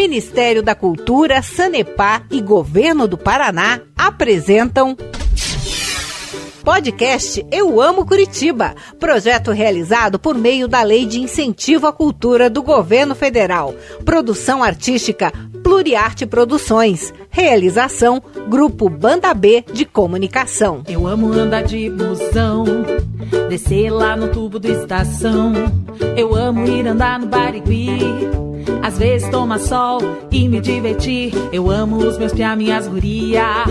Ministério da Cultura, Sanepar e Governo do Paraná apresentam podcast Eu Amo Curitiba, projeto realizado por meio da Lei de Incentivo à Cultura do Governo Federal. Produção artística Pluriarte Produções. Realização Grupo Banda B de Comunicação. Eu amo andar de busão, descer lá no tubo do estação. Eu amo ir andar no Barigui, às vezes tomar sol e me divertir. Eu amo os meus piá, minhas guria,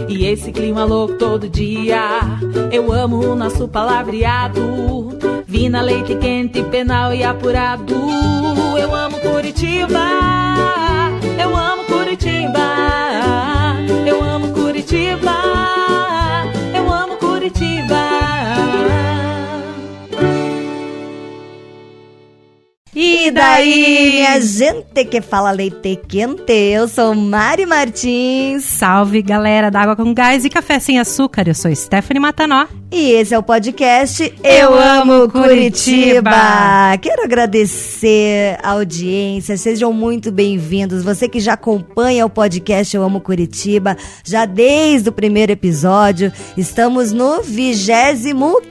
e esse clima louco todo dia. Eu amo o nosso palavreado, vina, leite quente, penal e apurado. Eu amo Curitiba, eu amo Curitiba, eu amo Curitiba, eu amo Curitiba. E daí, minha gente que fala leite quente, eu sou Mari Martins. Salve, galera da Água com Gás e Café Sem Açúcar, eu sou Stephanie Matanó. E esse é o podcast Eu Amo Curitiba. Quero agradecer a audiência, sejam muito bem-vindos. Você que já acompanha o podcast Eu Amo Curitiba, já desde o primeiro episódio, estamos no 25º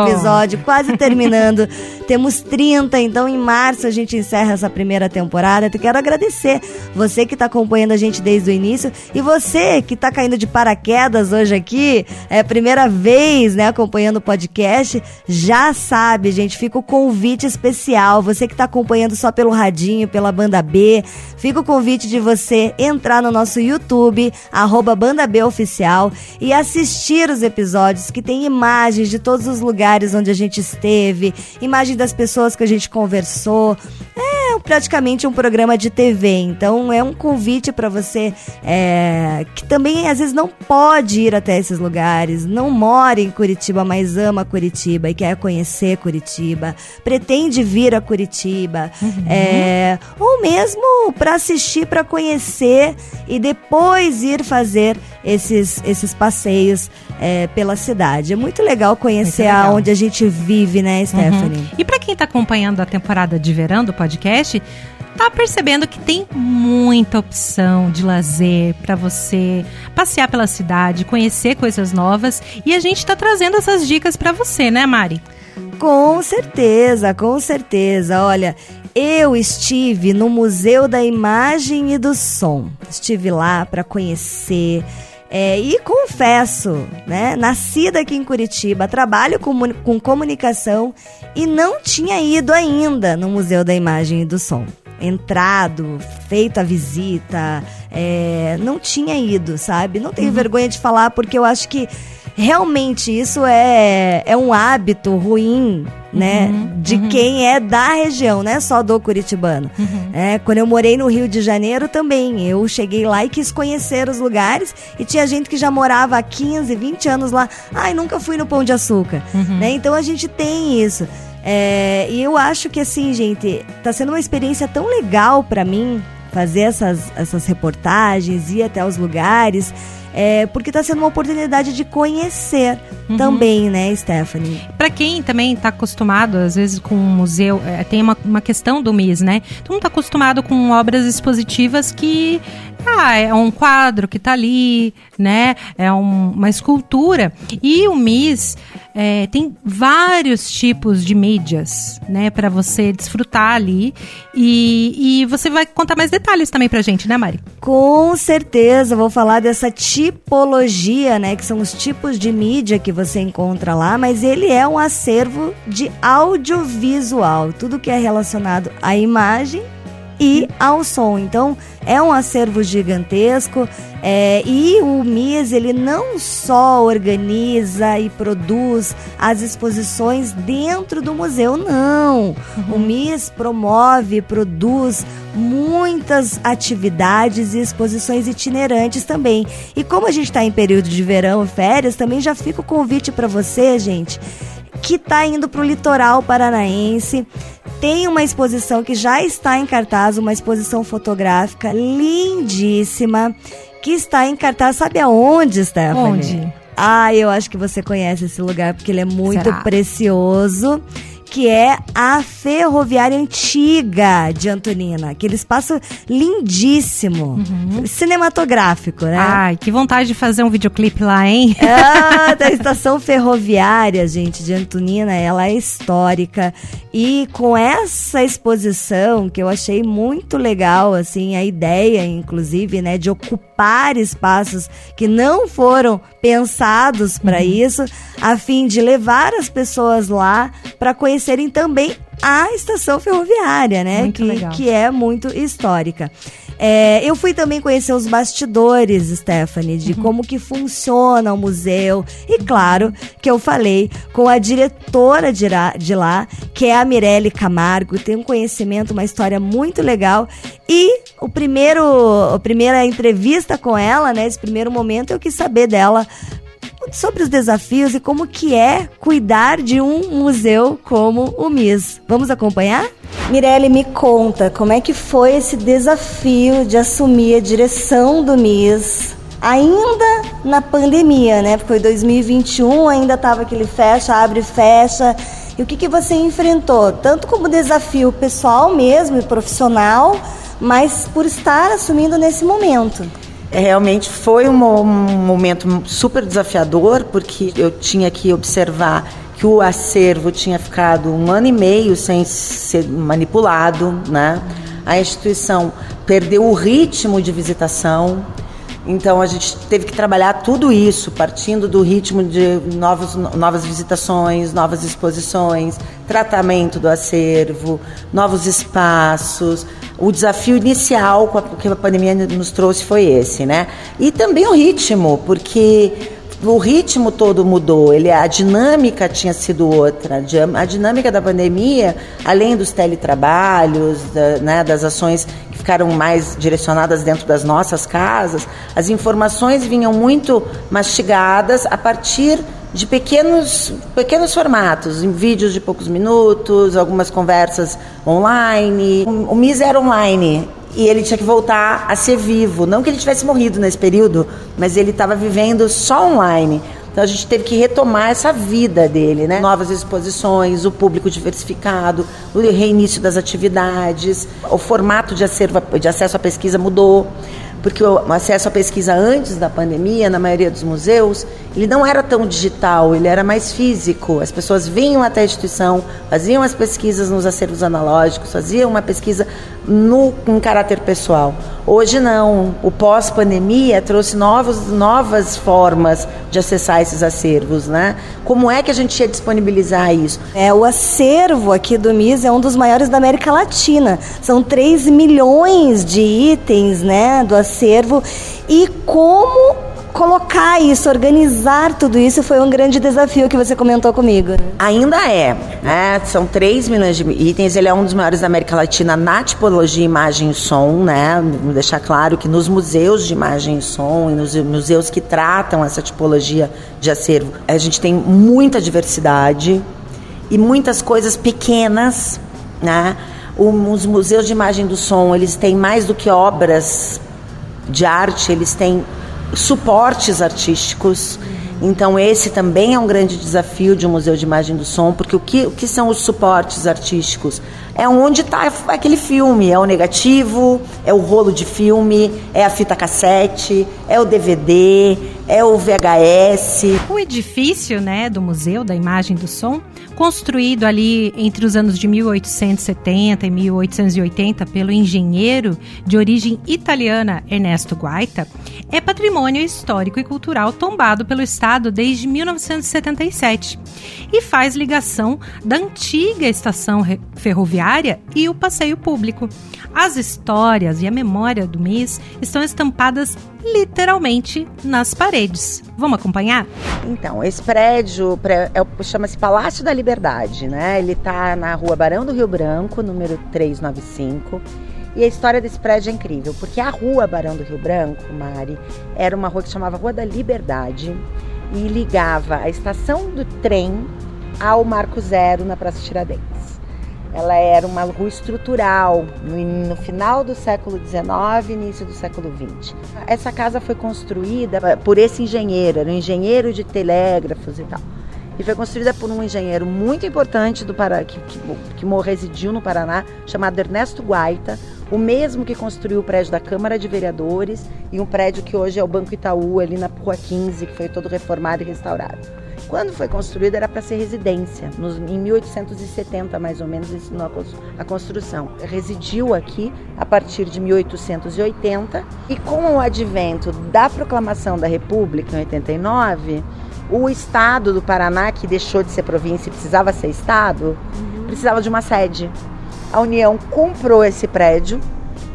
episódio, quase terminando. Temos 30, então em março a gente encerra essa primeira temporada. Eu quero agradecer você que está acompanhando a gente desde o início e você que está caindo de paraquedas hoje aqui, é a primeira vez, né, acompanhando o podcast, já sabe, gente, fica o convite especial. Você que está acompanhando só pelo radinho, pela Banda B, fica o convite de você entrar no nosso YouTube, @BandaBOficial, e assistir os episódios que tem imagens de todos os lugares onde a gente esteve, imagens das pessoas que a gente conversou. É praticamente um programa de TV, então é um convite para você que também às vezes não pode ir até esses lugares, não mora em Curitiba, mas ama Curitiba e quer conhecer Curitiba, pretende vir a Curitiba, ou mesmo para assistir, para conhecer e depois ir fazer esses passeios pela cidade. É muito legal conhecer aonde a gente vive, né, Stephanie? E para quem está acompanhando a temporada de verão do podcast, tá percebendo que tem muita opção de lazer para você passear pela cidade, conhecer coisas novas, e a gente tá trazendo essas dicas para você, né, Mari? Com certeza, com certeza. Olha, eu estive no Museu da Imagem e do Som. Estive lá para conhecer. E confesso, né, nascida aqui em Curitiba, trabalho com comunicação e não tinha ido ainda no Museu da Imagem e do Som. Entrado, feito a visita, não tinha ido, sabe? Não tenho vergonha de falar, porque eu acho que realmente isso é um hábito ruim, né? De quem é da região, não é só do curitibano. Quando eu morei no Rio de Janeiro também, eu cheguei lá e quis conhecer os lugares, e tinha gente que já morava há 15, 20 anos lá. Ai, nunca fui no Pão de Açúcar, né? Então a gente tem isso. E eu acho que assim, gente, tá sendo uma experiência tão legal pra mim fazer essas reportagens, ir até os lugares, porque tá sendo uma oportunidade de conhecer também, né, Stephanie? Para quem também tá acostumado, às vezes, com um museu, tem uma questão do MIS, né? Todo mundo tá acostumado com obras expositivas que é um quadro que tá ali, né? É uma escultura. E o MIS tem vários tipos de mídias, né? Para você desfrutar ali. E você vai contar mais detalhes também pra gente, né, Mari? Com certeza, vou falar dessa tipologia, né? Que são os tipos de mídia que você encontra lá, mas ele é um acervo de audiovisual. Tudo que é relacionado à imagem e ao som. Então, é um acervo gigantesco, e o MIS, ele não só organiza e produz as exposições dentro do museu, não. O MIS promove, produz muitas atividades e exposições itinerantes também. E como a gente está em período de verão e férias, também já fica o convite para você, gente, que está indo para o litoral paranaense. Tem uma exposição que já está em cartaz, uma exposição fotográfica lindíssima, que está em cartaz, sabe aonde, Stephanie? Onde? Eu acho que você conhece esse lugar, porque ele é muito precioso, que é a Ferroviária Antiga de Antonina. Aquele espaço lindíssimo, cinematográfico, né? Ai, que vontade de fazer um videoclipe lá, hein? Da estação ferroviária, gente, de Antonina. Ela é histórica. E com essa exposição, que eu achei muito legal, assim, a ideia, inclusive, né, de ocupar espaços que não foram pensados para isso, a fim de levar as pessoas lá para conhecerem também a estação ferroviária, né? Que é muito histórica. Eu fui também conhecer os bastidores, Stephanie, de como que funciona o museu. E claro que eu falei com a diretora de lá, que é a Mirelle Camargo. Tem um conhecimento, uma história muito legal. E a primeira entrevista com ela, né? Esse primeiro momento, eu quis saber dela sobre os desafios e como que é cuidar de um museu como o MIS. Vamos acompanhar? Mirelle, me conta, como é que foi esse desafio de assumir a direção do MIS ainda na pandemia, né? Porque foi 2021, ainda estava aquele fecha, abre, fecha. E o que você enfrentou? Tanto como desafio pessoal mesmo e profissional, mas por estar assumindo nesse momento. Realmente foi um momento super desafiador, porque eu tinha que observar que o acervo tinha ficado 1 ano e meio sem ser manipulado, né? A instituição perdeu o ritmo de visitação, então a gente teve que trabalhar tudo isso, partindo do ritmo de novas visitações, novas exposições, tratamento do acervo, novos espaços. O desafio inicial que a pandemia nos trouxe foi esse, né? E também o ritmo, porque o ritmo todo mudou, a dinâmica tinha sido outra. A dinâmica da pandemia, além dos teletrabalhos, das ações que ficaram mais direcionadas dentro das nossas casas, as informações vinham muito mastigadas a partir de pequenos formatos, em vídeos de poucos minutos, algumas conversas online. O MIS era online e ele tinha que voltar a ser vivo. Não que ele tivesse morrido nesse período, mas ele estava vivendo só online. Então a gente teve que retomar essa vida dele, né? Novas exposições, o público diversificado, o reinício das atividades, o formato de acesso à pesquisa mudou. Porque o acesso à pesquisa antes da pandemia, na maioria dos museus, ele não era tão digital, ele era mais físico. As pessoas vinham até a instituição, faziam as pesquisas nos acervos analógicos, faziam uma pesquisa em caráter pessoal. Hoje não, o pós-pandemia trouxe novas formas de acessar esses acervos, né? Como é que a gente ia disponibilizar isso? O acervo aqui do MIS é um dos maiores da América Latina. São 3 milhões de itens, né, do acervo. E como colocar isso, organizar tudo isso foi um grande desafio que você comentou comigo. Ainda né? São 3 milhões de itens, ele é um dos maiores da América Latina na tipologia imagem e som, né? Vou deixar claro que nos museus de imagem e som e nos museus que tratam essa tipologia de acervo, a gente tem muita diversidade e muitas coisas pequenas, né? Os museus de imagem do som, eles têm mais do que obras de arte, eles têm suportes artísticos. Então esse também é um grande desafio de um museu de imagem do som, porque o que são os suportes artísticos? É onde está aquele filme, é o negativo, é o rolo de filme, é a fita cassete, é o DVD, é o VHS. O edifício, né, do Museu da Imagem do Som, construído ali entre os anos de 1870 e 1880 pelo engenheiro de origem italiana Ernesto Guaita, é patrimônio histórico e cultural tombado pelo Estado desde 1977 e faz ligação da antiga estação ferroviária e o passeio público. As histórias e a memória do MIS estão estampadas literalmente nas paredes. Vamos acompanhar? Então, esse prédio chama-se Palácio da Liberdade, né? Ele está na Rua Barão do Rio Branco, número 395. E a história desse prédio é incrível, porque a Rua Barão do Rio Branco, Mari, era uma rua que chamava Rua da Liberdade e ligava a estação do trem ao Marco Zero na Praça Tiradentes. Ela era uma rua estrutural no final do século XIX e início do século XX. Essa casa foi construída por esse engenheiro, era um engenheiro de telégrafos e tal. e foi construída por um engenheiro muito importante do Pará, que residiu no Paraná, chamado Ernesto Guaita, o mesmo que construiu o prédio da Câmara de Vereadores e um prédio que hoje é o Banco Itaú, ali na Rua 15, que foi todo reformado e restaurado. Quando foi construído era para ser residência, em 1870 mais ou menos ensinou a construção. Residiu aqui a partir de 1880 e com o advento da proclamação da República em 89, o estado do Paraná, que deixou de ser província e precisava ser estado, precisava de uma sede. A União comprou esse prédio,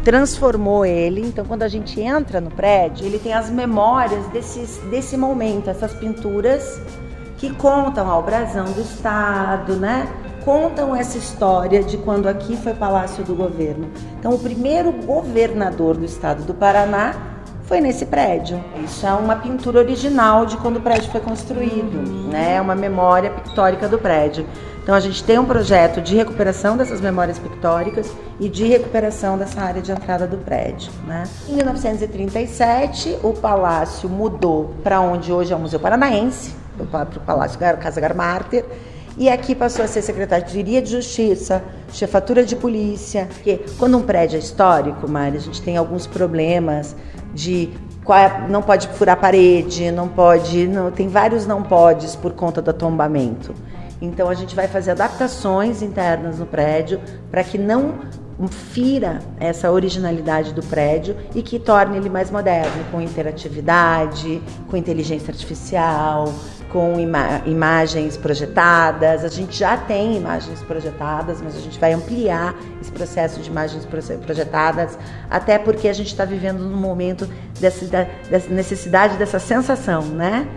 transformou ele, então quando a gente entra no prédio, ele tem as memórias desse momento, essas pinturas que contam ao brasão do estado, né? Contam essa história de quando aqui foi Palácio do Governo. Então o primeiro governador do estado do Paraná foi nesse prédio. Isso é uma pintura original de quando o prédio foi construído, né? É uma memória pictórica do prédio. Então a gente tem um projeto de recuperação dessas memórias pictóricas e de recuperação dessa área de entrada do prédio, né? Em 1937, o palácio mudou para onde hoje é o Museu Paranaense, para o Palácio Casa Garmarter, e aqui passou a ser Secretaria de Justiça, Chefatura de Polícia, porque quando um prédio é histórico, Mari, a gente tem alguns problemas de não pode furar parede, tem vários não podes por conta do tombamento. Então a gente vai fazer adaptações internas no prédio para que não fira essa originalidade do prédio e que torne ele mais moderno, com interatividade, com inteligência artificial, com imagens projetadas. A gente já tem imagens projetadas, mas a gente vai ampliar esse processo de imagens projetadas, até porque a gente está vivendo num momento dessa necessidade, dessa sensação, né?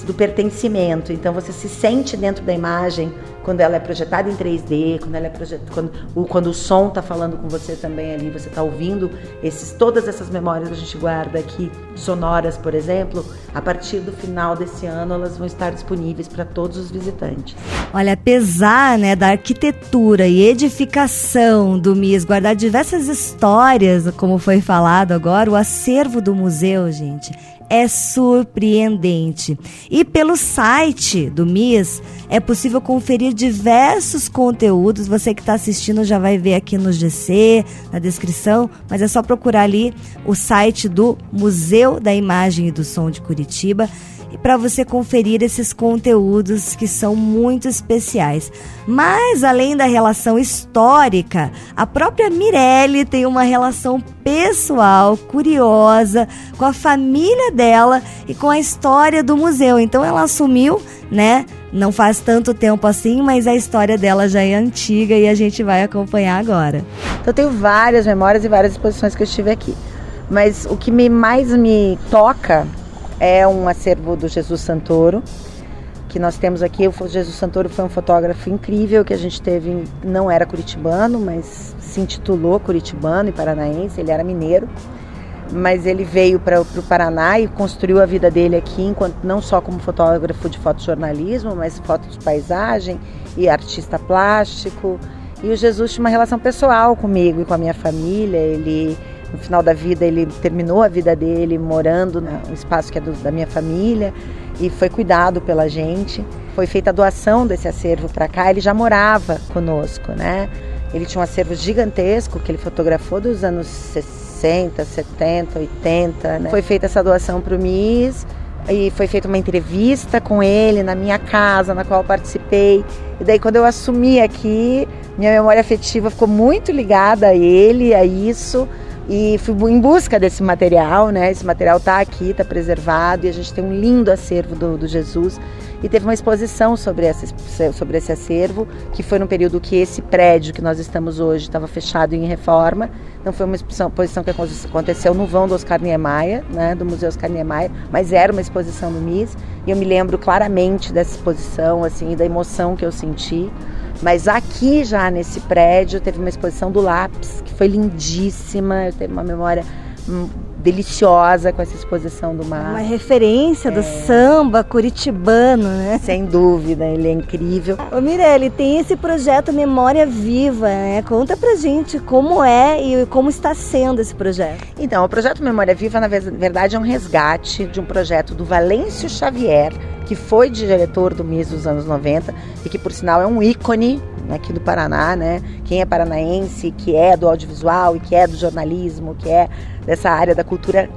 Do pertencimento. Então você se sente dentro da imagem quando ela é projetada em 3D, quando o som está falando com você também ali, você está ouvindo todas essas memórias que a gente guarda aqui, sonoras, por exemplo, a partir do final desse ano elas vão estar disponíveis para todos os visitantes. Olha, apesar, né, da arquitetura e edificação do MIS guardar diversas histórias, como foi falado agora, o acervo do museu, gente, é surpreendente. E pelo site do MIS é possível conferir diversos conteúdos. Você que está assistindo já vai ver aqui no GC, na descrição, mas é só procurar ali o site do Museu da Imagem e do Som de Curitiba e para você conferir esses conteúdos que são muito especiais. Mas, além da relação histórica, a própria Mirelle tem uma relação pessoal, curiosa, com a família dela e com a história do museu. Então, ela assumiu, né? Não faz tanto tempo assim, mas a história dela já é antiga e a gente vai acompanhar agora. Então, eu tenho várias memórias e várias exposições que eu estive aqui. Mas o que mais me toca é um acervo do Jesus Santoro, que nós temos aqui. O Jesus Santoro foi um fotógrafo incrível que a gente teve, não era curitibano, mas se intitulou curitibano e paranaense, ele era mineiro, mas ele veio para o Paraná e construiu a vida dele aqui, não só como fotógrafo de fotojornalismo, mas foto de paisagem e artista plástico. E o Jesus tinha uma relação pessoal comigo e com a minha família. Ele, no final da vida, ele terminou a vida dele morando no espaço que é da minha família e foi cuidado pela gente. Foi feita a doação desse acervo para cá, ele já morava conosco, né? Ele tinha um acervo gigantesco que ele fotografou dos anos 60, 70, 80, né? Foi feita essa doação para o MIS e foi feita uma entrevista com ele na minha casa, na qual eu participei. E daí, quando eu assumi aqui, minha memória afetiva ficou muito ligada a ele, a isso. E fui em busca desse material, né? Esse material está aqui, está preservado, e a gente tem um lindo acervo do Jesus. E teve uma exposição sobre esse acervo, que foi no período que esse prédio que nós estamos hoje estava fechado em reforma. Então foi uma exposição que aconteceu no vão do Oscar Niemeyer, né? Do Museu Oscar Niemeyer, mas era uma exposição do MIS. E eu me lembro claramente dessa exposição, assim, da emoção que eu senti. Mas aqui já nesse prédio teve uma exposição do lápis, que foi lindíssima, eu tenho uma memória deliciosa com essa exposição do mar. Uma referência do samba curitibano, né? Sem dúvida, ele é incrível. Ô Mirelle, tem esse projeto Memória Viva, né? Conta pra gente como é e como está sendo esse projeto. Então, o projeto Memória Viva, na verdade, é um resgate de um projeto do Valêncio Xavier, que foi diretor do MIS dos anos 90 e que, por sinal, é um ícone aqui do Paraná, né? Quem é paranaense, que é do audiovisual e que é do jornalismo, que é dessa área da cultura,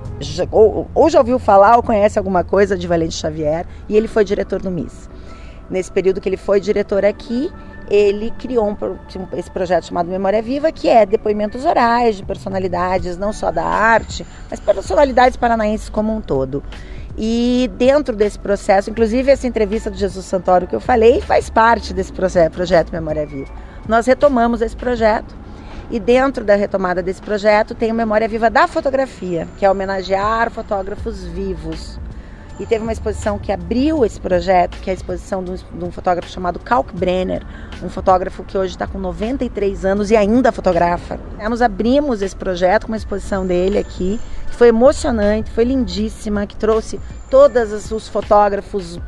ou já ouviu falar ou conhece alguma coisa de Valêncio Xavier, e ele foi diretor do MIS. Nesse período que ele foi diretor aqui, ele criou esse projeto chamado Memória Viva, que é depoimentos orais de personalidades, não só da arte, mas personalidades paranaenses como um todo. E dentro desse processo, inclusive essa entrevista do Jesus Santoro que eu falei, faz parte desse projeto Memória Viva. Nós retomamos esse projeto e dentro da retomada desse projeto tem o Memória Viva da Fotografia, que é homenagear fotógrafos vivos. E teve uma exposição que abriu esse projeto, que é a exposição de um fotógrafo chamado Kalkbrenner, um fotógrafo que hoje está com 93 anos e ainda fotografa. Nós abrimos esse projeto com uma exposição dele aqui, que foi emocionante, foi lindíssima, que trouxe todos os fotógrafos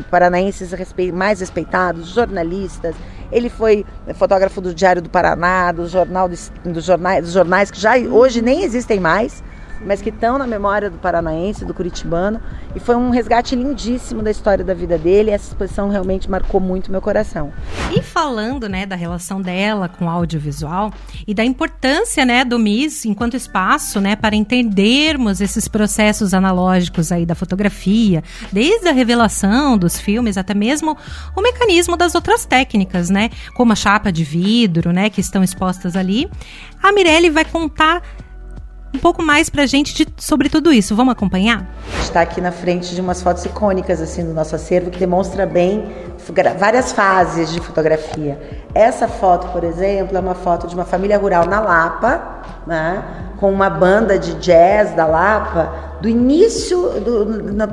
paranaenses mais respeitados, jornalistas. Ele foi fotógrafo do Diário do Paraná, dos jornais que já hoje nem existem mais, mas que estão na memória do paranaense, do curitibano, e foi um resgate lindíssimo da história da vida dele. Essa exposição realmente marcou muito meu coração. E falando, né, da relação dela com o audiovisual e da importância, né, do MIS enquanto espaço, né, para entendermos esses processos analógicos aí da fotografia, desde a revelação dos filmes até mesmo o mecanismo das outras técnicas, né, como a chapa de vidro, né, que estão expostas ali, a Mirelle vai contar um pouco mais pra gente sobre tudo isso. Vamos acompanhar? A gente está aqui na frente de umas fotos icônicas assim, do nosso acervo, que demonstra bem várias fases de fotografia. Essa foto, por exemplo, é uma foto de uma família rural na Lapa, né, com uma banda de jazz da Lapa, do início,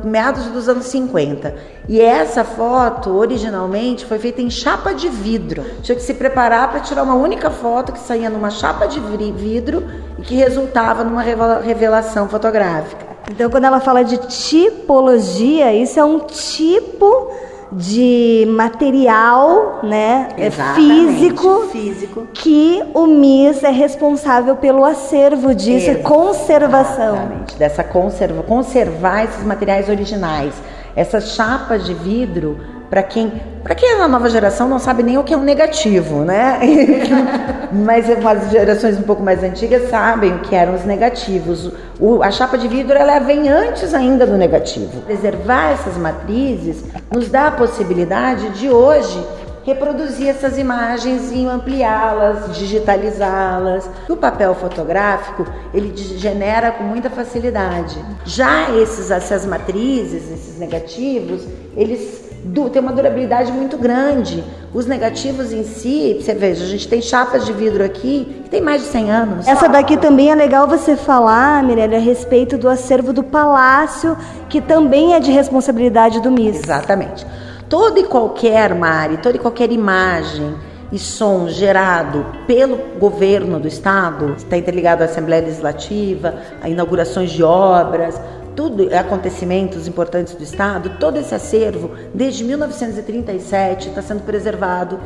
meados dos anos 50. E essa foto, originalmente, foi feita em chapa de vidro. Tinha que se preparar para tirar uma única foto que saía numa chapa de vidro e que resultava numa revelação fotográfica. Então, quando ela fala de tipologia, isso é um tipo de material, né, físico, que o MIS é responsável pelo acervo disso, conservação. Exatamente, dessa conservar esses materiais originais. Essas chapas de vidro, para quem é da nova geração não sabe nem o que é um negativo, né? Mas as gerações um pouco mais antigas sabem o que eram os negativos. A chapa de vidro, ela vem antes ainda do negativo. Preservar essas matrizes nos dá a possibilidade de hoje reproduzir essas imagens e ampliá-las, digitalizá-las. O papel fotográfico, ele degenera com muita facilidade. Já essas matrizes, esses negativos, eles tem uma durabilidade muito grande. Os negativos em si, você veja, a gente tem chapas de vidro aqui que tem mais de 100 anos. Essa daqui também é legal você falar, Mirelle, a respeito do acervo do Palácio, que também é de responsabilidade do MIS. Exatamente. Toda e qualquer imagem e som gerado pelo governo do Estado, está interligado à Assembleia Legislativa, a inaugurações de obras, tudo, acontecimentos importantes do Estado, todo esse acervo, desde 1937, está sendo preservado,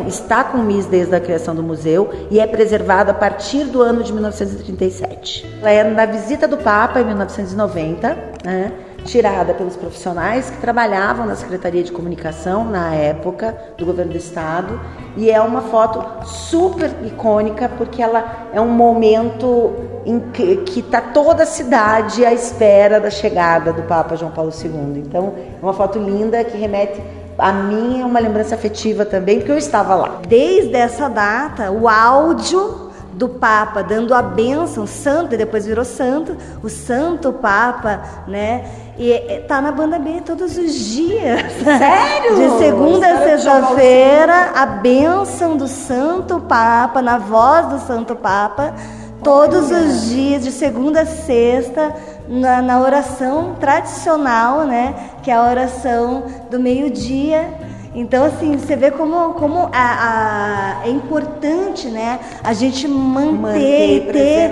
está com o MIS desde a criação do museu e é preservado a partir do ano de 1937. Ela é na visita do Papa, em 1990, né? Tirada pelos profissionais que trabalhavam na Secretaria de Comunicação na época do governo do Estado, e é uma foto super icônica porque ela é um momento em que está toda a cidade à espera da chegada do Papa João Paulo II. Então é uma foto linda que remete a mim, é uma lembrança afetiva também, porque eu estava lá. Desde essa data, o áudio do Papa dando a bênção, santo, e depois virou santo, o Santo Papa, né? E tá na Banda B todos os dias. Sério? De segunda a sexta-feira, a bênção do Santo Papa, na voz do Santo Papa, todos os dias, de segunda a sexta, na oração tradicional, né? Que é a oração do meio-dia. Então, assim, você vê como é importante, né, a gente manter e ter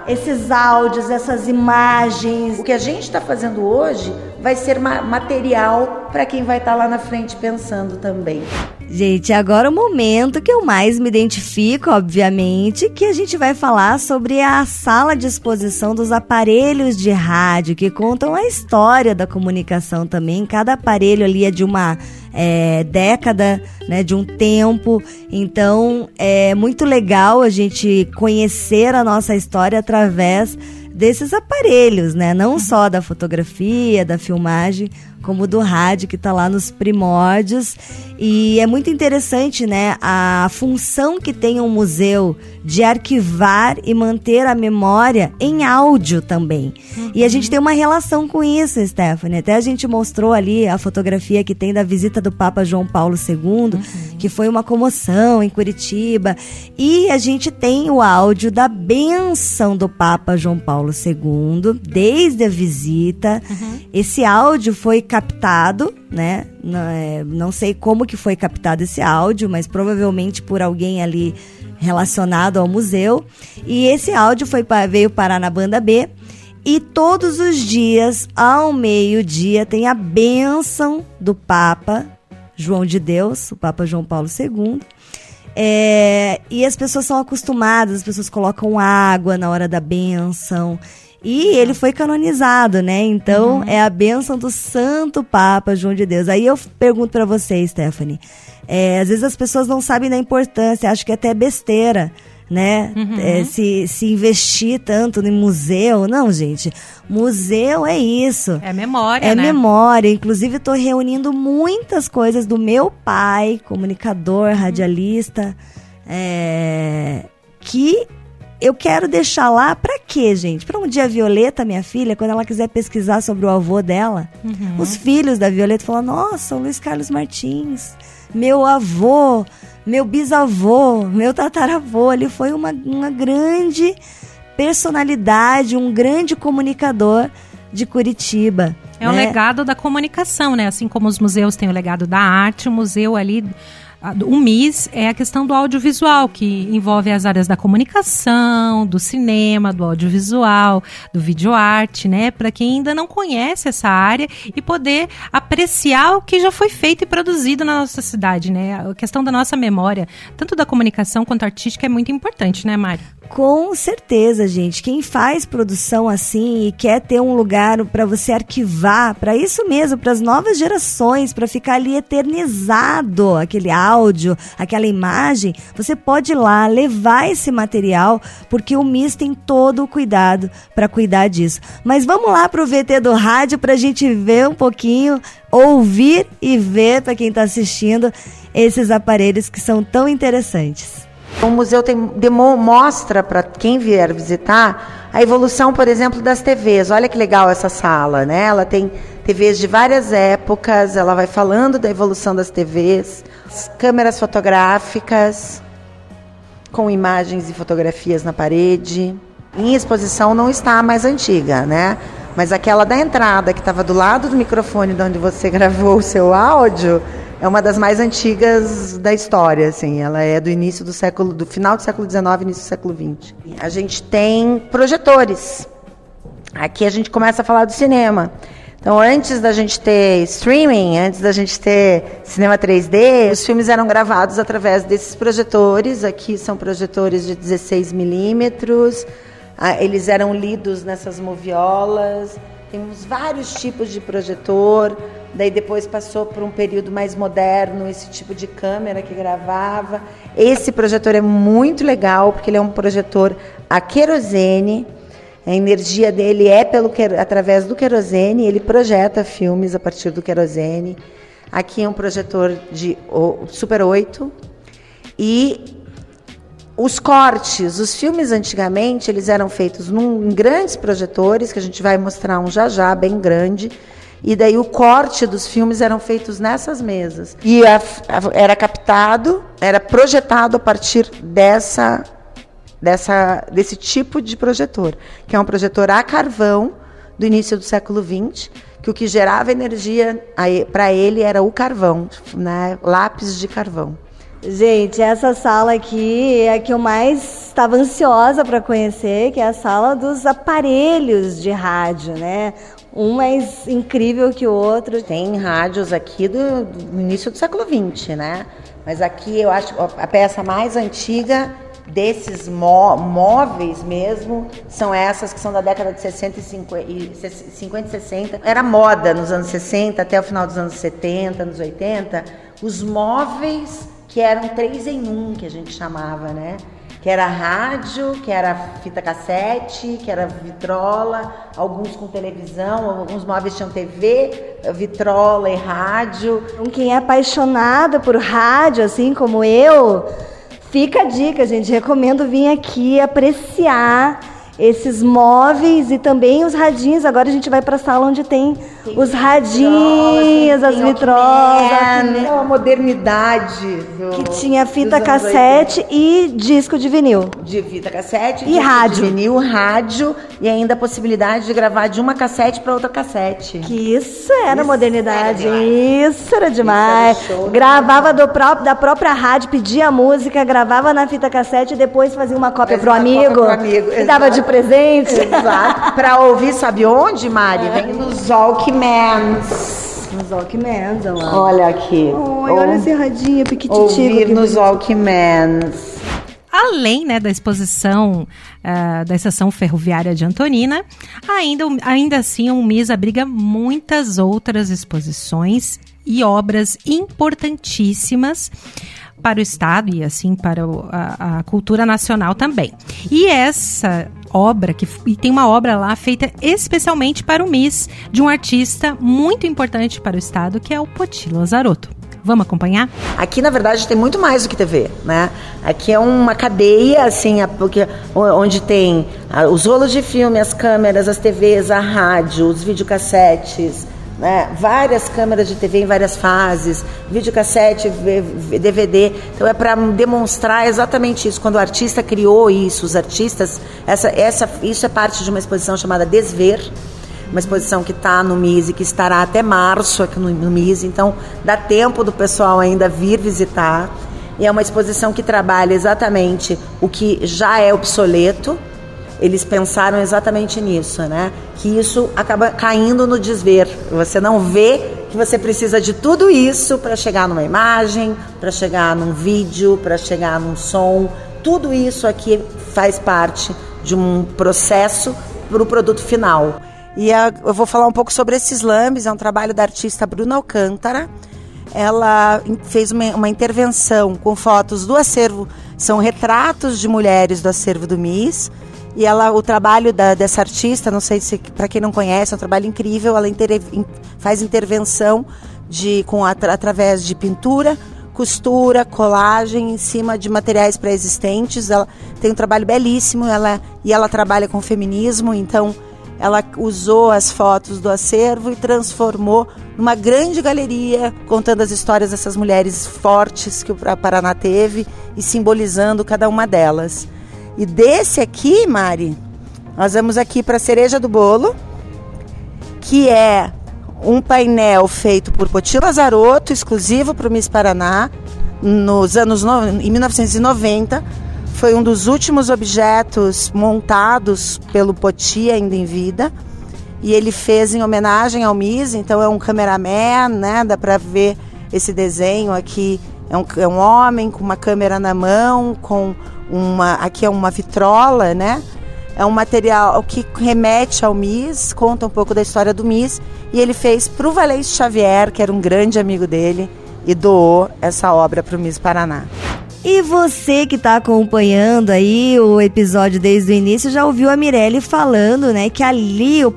esses áudios, essas imagens. O que a gente está fazendo hoje vai ser material para quem vai estar lá na frente pensando também. Gente, agora o momento que eu mais me identifico, obviamente, que a gente vai falar sobre a sala de exposição dos aparelhos de rádio, que contam a história da comunicação também. Cada aparelho ali é de uma década, né, de um tempo. Então, é muito legal a gente conhecer a nossa história através desses aparelhos, né? Não só da fotografia, da filmagem, como do rádio, que está lá nos primórdios. E é muito interessante, né, a função que tem um museu de arquivar e manter a memória em áudio também. E a gente tem uma relação com isso, Stephanie. Até a gente mostrou ali a fotografia que tem da visita do Papa João Paulo II, que foi uma comoção em Curitiba. E a gente tem o áudio da bênção do Papa João Paulo II, desde a visita. Esse áudio foi captado, né? Não sei como que foi captado esse áudio, mas provavelmente por alguém ali relacionado ao museu. E esse áudio veio parar na banda B. E todos os dias, ao meio-dia, tem a bênção do Papa João de Deus, o Papa João Paulo II. E as pessoas são acostumadas, as pessoas colocam água na hora da bênção. E ele foi canonizado, né? Então, é a bênção do Santo Papa João de Deus. Aí eu pergunto pra você, Stephanie, às vezes as pessoas não sabem da importância, acham que é até besteira, né? Se investir tanto em museu. Não, gente, museu é isso. É memória, né? É memória. Inclusive, estou reunindo muitas coisas do meu pai, comunicador, radialista, que eu quero deixar lá pra quê, gente? Pra um dia a Violeta, minha filha, quando ela quiser pesquisar sobre o avô dela, os filhos da Violeta falam, nossa, o Luiz Carlos Martins, meu avô, meu bisavô, meu tataravô, ele foi uma grande personalidade, um grande comunicador de Curitiba. É o legado da comunicação, né? Assim como os museus têm o legado da arte, o museu ali... O MIS é a questão do audiovisual, que envolve as áreas da comunicação, do cinema, do audiovisual, do videoarte, né? Para quem ainda não conhece essa área e poder apreciar o que já foi feito e produzido na nossa cidade, né? A questão da nossa memória, tanto da comunicação quanto artística, é muito importante, né, Mari? Com certeza, gente. Quem faz produção assim e quer ter um lugar para você arquivar, para isso mesmo, para as novas gerações, para ficar ali eternizado aquele áudio, aquela imagem, você pode ir lá levar esse material, porque o MIS tem todo o cuidado para cuidar disso. Mas vamos lá pro VT do rádio para a gente ver um pouquinho, ouvir e ver, para quem está assistindo, esses aparelhos que são tão interessantes. O museu mostra para quem vier visitar a evolução, por exemplo, das TVs. Olha que legal essa sala, né? Ela tem TVs de várias épocas, ela vai falando da evolução das TVs, câmeras fotográficas, com imagens e fotografias na parede. Em exposição não está a mais antiga, né? Mas aquela da entrada, que estava do lado do microfone de onde você gravou o seu áudio, é uma das mais antigas da história, assim. Ela é do final do século XIX, início do século XX. A gente tem projetores. Aqui a gente começa a falar do cinema. Então, antes da gente ter streaming, antes da gente ter cinema 3D, os filmes eram gravados através desses projetores. Aqui são projetores de 16 milímetros. Eles eram lidos nessas moviolas. Temos vários tipos de projetor. Daí depois passou por um período mais moderno, esse tipo de câmera que gravava. Esse projetor é muito legal, porque ele é um projetor a querosene. A energia dele é através do querosene, ele projeta filmes a partir do querosene. Aqui é um projetor de Super 8. E os cortes, os filmes antigamente, eles eram feitos em grandes projetores, que a gente vai mostrar um já, bem grande. E daí o corte dos filmes eram feitos nessas mesas. E era captado, era projetado a partir desse tipo de projetor, que é um projetor a carvão do início do século XX, que o que gerava energia para ele era o carvão, né? Lápis de carvão. Gente, essa sala aqui é a que eu mais estava ansiosa para conhecer, que é a sala dos aparelhos de rádio, né? Um mais incrível que o outro. Tem rádios aqui do início do século XX, né? Mas aqui eu acho a peça mais antiga desses móveis mesmo são essas que são da década de 50 e 60. Era moda nos anos 60 até o final dos anos 70, anos 80, os móveis que eram 3 em 1, que a gente chamava, né? Que era rádio, que era fita cassete, que era vitrola, alguns com televisão, alguns móveis tinham TV, vitrola e rádio. Quem é apaixonado por rádio, assim como eu, fica a dica, gente. Recomendo vir aqui apreciar esses móveis e também os radinhos. Agora a gente vai para a sala onde tem os radinhos, as vitrolas. É uma modernidade. Que tinha fita cassete e disco de vinil. De fita cassete e rádio. De vinil, rádio e ainda a possibilidade de gravar de uma cassete para outra cassete. Que isso era modernidade. Isso era demais. Isso era show, gravava da própria rádio, pedia a música, gravava na fita cassete e depois fazia uma cópia pro amigo. E dava de presente. Exato. Pra ouvir, sabe onde, Mari? Vem nos Walkmans. Nos Walkmans, olha aqui. Olha esse radinho piquititico. Ouvir nos Walkmans. Além, né, da exposição da Estação Ferroviária de Antonina, ainda assim o MIS abriga muitas outras exposições e obras importantíssimas para o Estado e assim para a cultura nacional também. E essa obra, e tem uma obra lá feita especialmente para o MIS, de um artista muito importante para o Estado, que é o Poti Lazarotto. Vamos acompanhar? Aqui, na verdade, tem muito mais do que TV, né? Aqui é uma cadeia, assim, onde tem os rolos de filme, as câmeras, as TVs, a rádio, os videocassetes, né? Várias câmeras de TV em várias fases, videocassete, DVD. Então é para demonstrar exatamente isso. Quando o artista criou isso, os artistas, isso é parte de uma exposição chamada Desver, uma exposição que está no MIS e que estará até março aqui no MIS, então dá tempo do pessoal ainda vir visitar. E é uma exposição que trabalha exatamente o que já é obsoleto. Eles pensaram exatamente nisso, né? Que isso acaba caindo no desver. Você não vê que você precisa de tudo isso para chegar numa imagem, para chegar num vídeo, para chegar num som. Tudo isso aqui faz parte de um processo para o produto final. E eu vou falar um pouco sobre esses lambes. É um trabalho da artista Bruna Alcântara. Ela fez uma intervenção com fotos do acervo, são retratos de mulheres do acervo do MIS. E o trabalho dessa artista, não sei se para quem não conhece, é um trabalho incrível. Ela faz intervenção através de pintura, costura, colagem em cima de materiais pré-existentes. Ela tem um trabalho belíssimo, ela trabalha com feminismo, então ela usou as fotos do acervo e transformou numa grande galeria, contando as histórias dessas mulheres fortes que o Paraná teve e simbolizando cada uma delas. E desse aqui, Mari, nós vamos aqui para a cereja do bolo, que é um painel feito por Poti Lazarotto, exclusivo para o MIS Paraná, em 1990. Foi um dos últimos objetos montados pelo Poti ainda em vida. E ele fez em homenagem ao MIS, então é um cameraman, né? Dá para ver esse desenho aqui. É um homem com uma câmera na mão, aqui é uma vitrola, né? É um material que remete ao MIS, conta um pouco da história do MIS. E ele fez para o Valêncio Xavier, que era um grande amigo dele, e doou essa obra para o MIS Paraná. E você que está acompanhando aí o episódio desde o início já ouviu a Mirelle falando, né, que ali o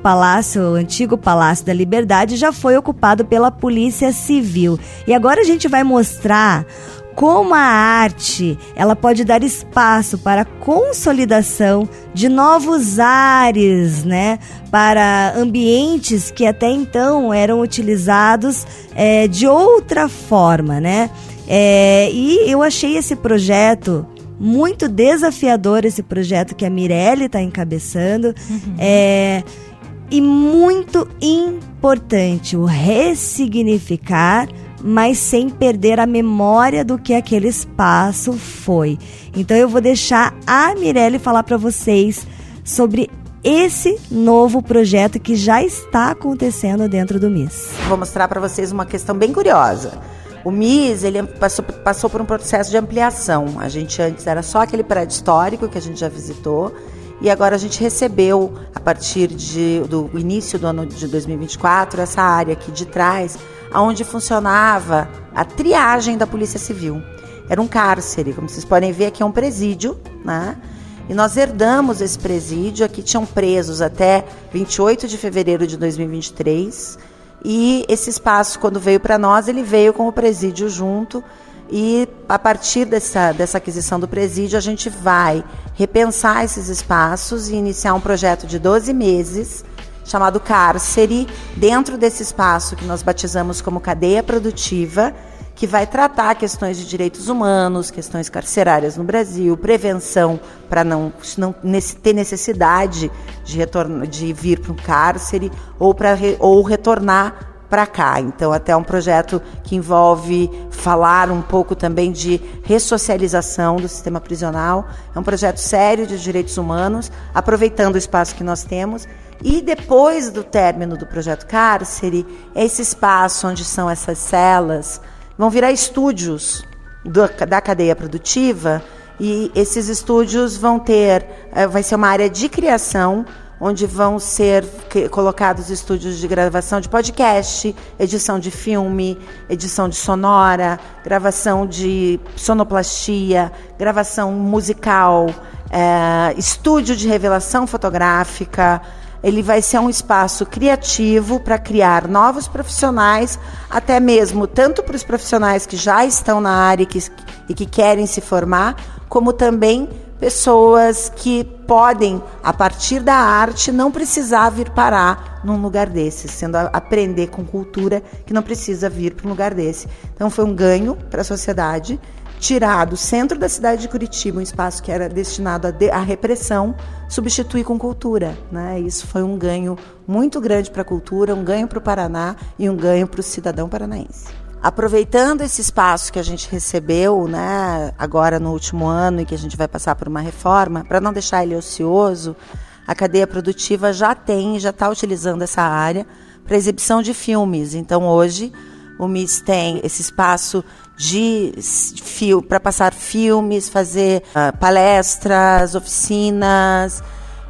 antigo Palácio da Liberdade já foi ocupado pela Polícia Civil. E agora a gente vai mostrar como a arte ela pode dar espaço para a consolidação de novos ares, né, para ambientes que até então eram utilizados de outra forma, né? E eu achei esse projeto muito desafiador, esse projeto que a Mirelle está encabeçando. E muito importante, o ressignificar, mas sem perder a memória do que aquele espaço foi. Então eu vou deixar a Mirelle falar para vocês sobre esse novo projeto que já está acontecendo dentro do MIS. Vou mostrar para vocês uma questão bem curiosa. O MIS, ele passou por um processo de ampliação. A gente antes era só aquele prédio histórico que a gente já visitou, e agora a gente recebeu, a partir do início do ano de 2024, essa área aqui de trás, onde funcionava a triagem da Polícia Civil. Era um cárcere, como vocês podem ver, aqui é um presídio, né? E nós herdamos esse presídio, aqui tinham presos até 28 de fevereiro de 2023, e esse espaço, quando veio para nós, ele veio com o presídio junto, e a partir dessa aquisição do presídio, a gente vai repensar esses espaços e iniciar um projeto de 12 meses, chamado Cárcere, dentro desse espaço que nós batizamos como cadeia produtiva, que vai tratar questões de direitos humanos, questões carcerárias no Brasil, prevenção para não ter necessidade de vir para um cárcere ou retornar para cá. Então, até um projeto que envolve falar um pouco também de ressocialização do sistema prisional. É um projeto sério de direitos humanos, aproveitando o espaço que nós temos. E depois do término do projeto Cárcere, esse espaço onde são essas celas vão virar estúdios da cadeia produtiva, e esses estúdios vai ser uma área de criação, onde vão ser colocados estúdios de gravação de podcast, edição de filme, edição de sonora, gravação de sonoplastia, gravação musical, estúdio de revelação fotográfica. Ele vai ser um espaço criativo para criar novos profissionais, até mesmo tanto para os profissionais que já estão na área e que querem se formar, como também pessoas que podem, a partir da arte, não precisar vir parar num lugar desse, sendo aprender com cultura que não precisa vir para um lugar desse. Então foi um ganho para a sociedade, tirar do centro da cidade de Curitiba um espaço que era destinado à repressão, substituir com cultura, né? Isso foi um ganho muito grande para a cultura, um ganho para o Paraná e um ganho para o cidadão paranaense. Aproveitando esse espaço que a gente recebeu, né, agora no último ano, e que a gente vai passar por uma reforma, para não deixar ele ocioso, a cadeia produtiva já está utilizando essa área para exibição de filmes. Então, hoje, o MIS tem esse espaço para passar filmes, fazer palestras, oficinas,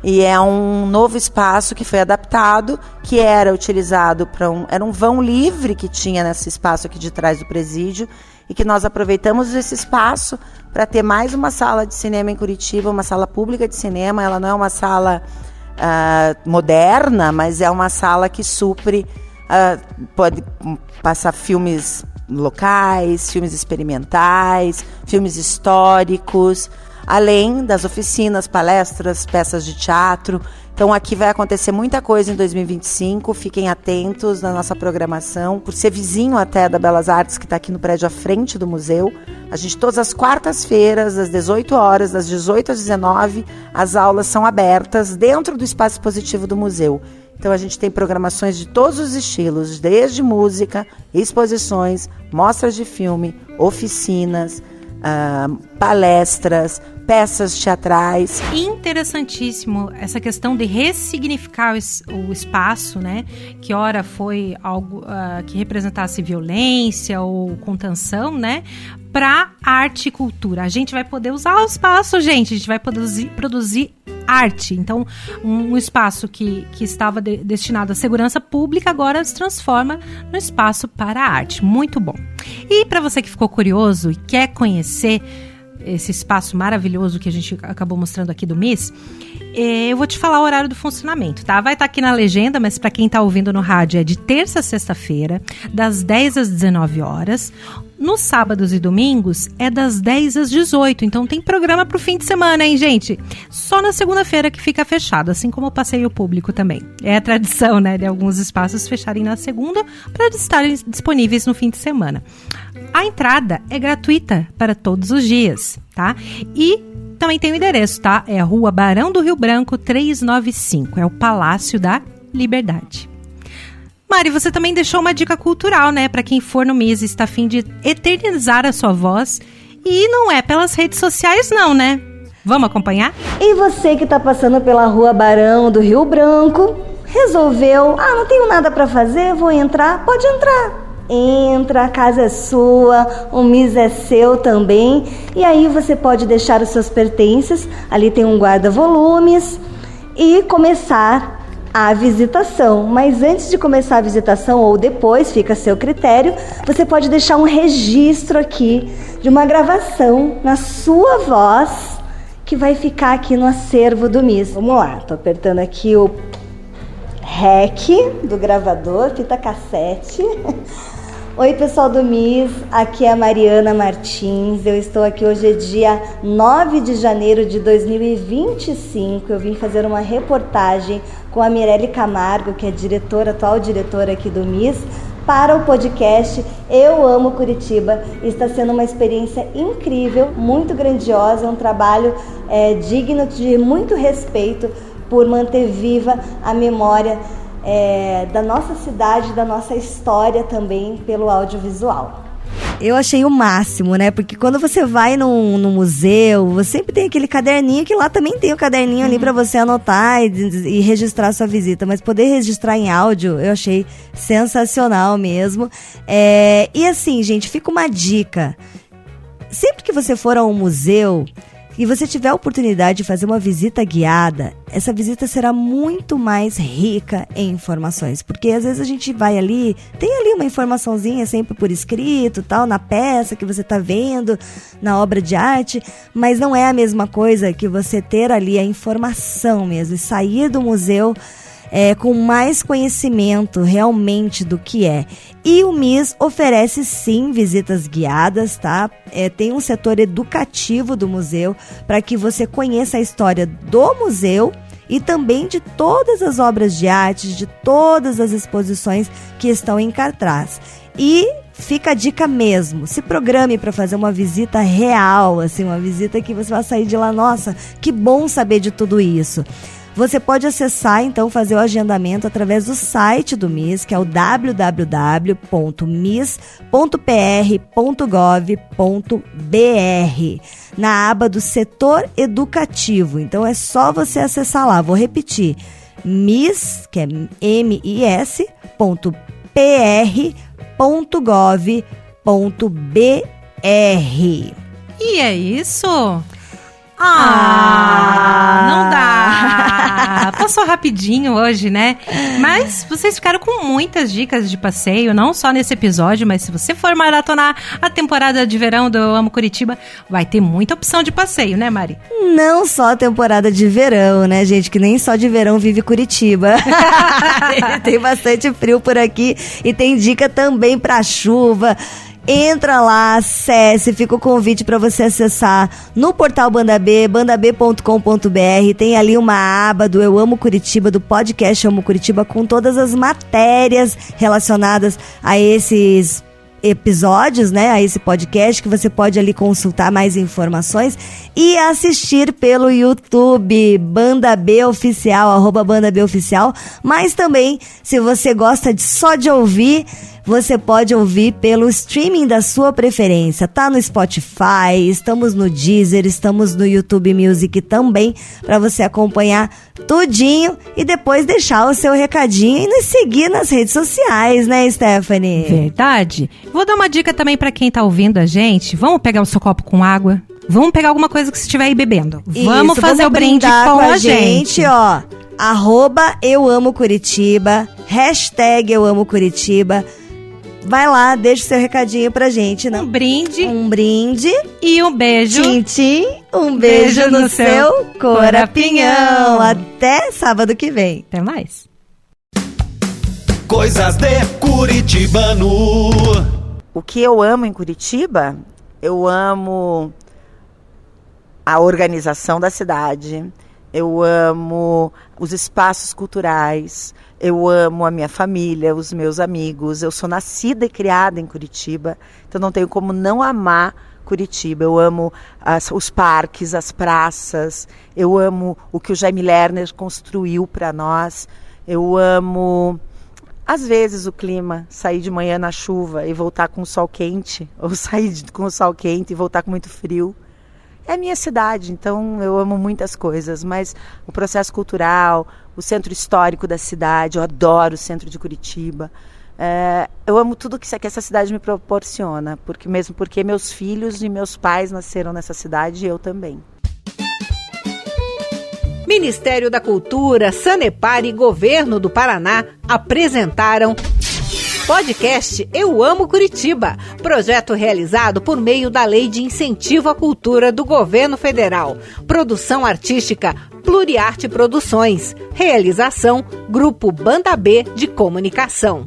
e é um novo espaço que foi adaptado, que era utilizado era um vão livre que tinha nesse espaço aqui de trás do presídio, e que nós aproveitamos esse espaço para ter mais uma sala de cinema em Curitiba, uma sala pública de cinema. Ela não é uma sala moderna, mas é uma sala que supre, pode passar filmes locais, filmes experimentais, filmes históricos, além das oficinas, palestras, peças de teatro. Então aqui vai acontecer muita coisa em 2025, fiquem atentos na nossa programação. Por ser vizinho até da Belas Artes, que está aqui no prédio à frente do museu, a gente, todas as quartas-feiras, às 18 horas, das 18 às 19, as aulas são abertas dentro do espaço expositivo do museu. Então a gente tem programações de todos os estilos, desde música, exposições, mostras de filme, oficinas, palestras, peças teatrais. Interessantíssimo essa questão de ressignificar o espaço, né? Que ora foi algo que representasse violência ou contenção, né? Para arte e cultura. A gente vai poder usar o espaço, gente. A gente vai produzir arte. Então, um espaço que estava destinado à segurança pública agora se transforma no espaço para a arte. Muito bom. E para você que ficou curioso e quer conhecer esse espaço maravilhoso que a gente acabou mostrando aqui do MIS, eu vou te falar o horário do funcionamento, tá? Vai estar aqui na legenda, mas para quem está ouvindo no rádio é de terça a sexta-feira, das 10 às 19 horas. Nos sábados e domingos é das 10 às 18, então tem programa pro fim de semana, hein, gente? Só na segunda-feira que fica fechado, assim como o passeio público também. É a tradição, né, de alguns espaços fecharem na segunda para estarem disponíveis no fim de semana. A entrada é gratuita para todos os dias, tá? E também tem o endereço, tá? É a Rua Barão do Rio Branco 395, é o Palácio da liberdade. Mari, você também deixou uma dica cultural, né? Para quem for no MIS e está a fim de eternizar a sua voz. E não é pelas redes sociais não, né? Vamos acompanhar? E você que está passando pela Rua Barão do Rio Branco, resolveu, não tenho nada para fazer, vou entrar? Pode entrar. Entra, a casa é sua, o MIS é seu também. E aí você pode deixar os seus pertences, ali tem um guarda-volumes, e começar a visitação. Mas antes de começar a visitação, ou depois, fica a seu critério, você pode deixar um registro aqui de uma gravação na sua voz, que vai ficar aqui no acervo do MIS. Vamos lá, tô apertando aqui o REC do gravador, fita cassete. Oi pessoal do MIS, aqui é a Mariana Martins, eu estou aqui hoje é dia 9 de janeiro de 2025, eu vim fazer uma reportagem com a Mirelle Camargo, que é atual diretora aqui do MIS, para o podcast Eu Amo Curitiba. Está sendo uma experiência incrível, muito grandiosa, um trabalho digno de muito respeito por manter viva a memória da nossa cidade, da nossa história também pelo audiovisual. Eu achei o máximo, né? Porque quando você vai no museu, você sempre tem aquele caderninho, que lá também tem o caderninho ali para você anotar e registrar sua visita. Mas poder registrar em áudio, eu achei sensacional mesmo. E assim, gente, fica uma dica. Sempre que você for a um museu e você tiver a oportunidade de fazer uma visita guiada, essa visita será muito mais rica em informações, porque às vezes a gente vai ali, tem ali uma informaçãozinha sempre por escrito, tal, na peça que você está vendo, na obra de arte, mas não é a mesma coisa que você ter ali a informação mesmo, e sair do museu com mais conhecimento realmente do que é. E o MIS oferece sim visitas guiadas, tá? Tem um setor educativo do museu para que você conheça a história do museu e também de todas as obras de arte, de todas as exposições que estão em cartaz. E fica a dica mesmo, se programe para fazer uma visita real, assim, uma visita que você vai sair de lá, nossa, que bom saber de tudo isso. Você pode acessar, então, fazer o agendamento através do site do MIS, que é o www.mis.pr.gov.br, na aba do setor educativo. Então, é só você acessar lá. Vou repetir, mis, que é mis.pr.gov.br. E é isso? Não dá! Passou rapidinho hoje, né? Mas vocês ficaram com muitas dicas de passeio, não só nesse episódio, mas se você for maratonar a temporada de verão do Eu Amo Curitiba, vai ter muita opção de passeio, né, Mari? Não só a temporada de verão, né, gente? Que nem só de verão vive Curitiba. Tem bastante frio por aqui e tem dica também pra chuva. Entra lá, acesse, fica o convite para você acessar no portal Banda B, bandab.com.br, tem ali uma aba do Eu Amo Curitiba, do podcast Eu Amo Curitiba, com todas as matérias relacionadas a esses episódios, né, a esse podcast, que você pode ali consultar mais informações e assistir pelo YouTube, Banda B Oficial, @Banda B Oficial, mas também, se você gosta só de ouvir, você pode ouvir pelo streaming da sua preferência. Tá no Spotify, estamos no Deezer, estamos no YouTube Music também, para você acompanhar tudinho e depois deixar o seu recadinho e nos seguir nas redes sociais, né, Stephanie? Verdade. Vou dar uma dica também para quem tá ouvindo a gente. Vamos pegar o seu copo com água? Vamos pegar alguma coisa que você estiver aí bebendo. Vamos fazer o brinde com a gente. Ó, @Eu Amo Curitiba, #Eu Amo Curitiba. Vai lá, deixa o seu recadinho pra gente, né? Um brinde. Um brinde. E um beijo. Tchim, tchim. Um beijo no seu corapinhão. Até sábado que vem. Até mais. Coisas de Curitibano. O que eu amo em Curitiba? Eu amo a organização da cidade. Eu amo os espaços culturais. Eu amo a minha família, os meus amigos. Eu sou nascida e criada em Curitiba, então não tenho como não amar Curitiba. Eu amo os parques, as praças. Eu amo o que o Jaime Lerner construiu para nós. Eu amo, às vezes, o clima, sair de manhã na chuva e voltar com o sol quente, ou sair com o sol quente e voltar com muito frio. É a minha cidade, então eu amo muitas coisas, mas o processo cultural, o centro histórico da cidade, eu adoro o centro de Curitiba. Eu amo tudo que essa cidade me proporciona, mesmo porque meus filhos e meus pais nasceram nessa cidade e eu também. Ministério da Cultura, Sanepar e Governo do Paraná apresentaram podcast Eu Amo Curitiba, projeto realizado por meio da Lei de Incentivo à Cultura do Governo Federal. Produção artística Pluriarte Produções. Realização Grupo Banda B de Comunicação.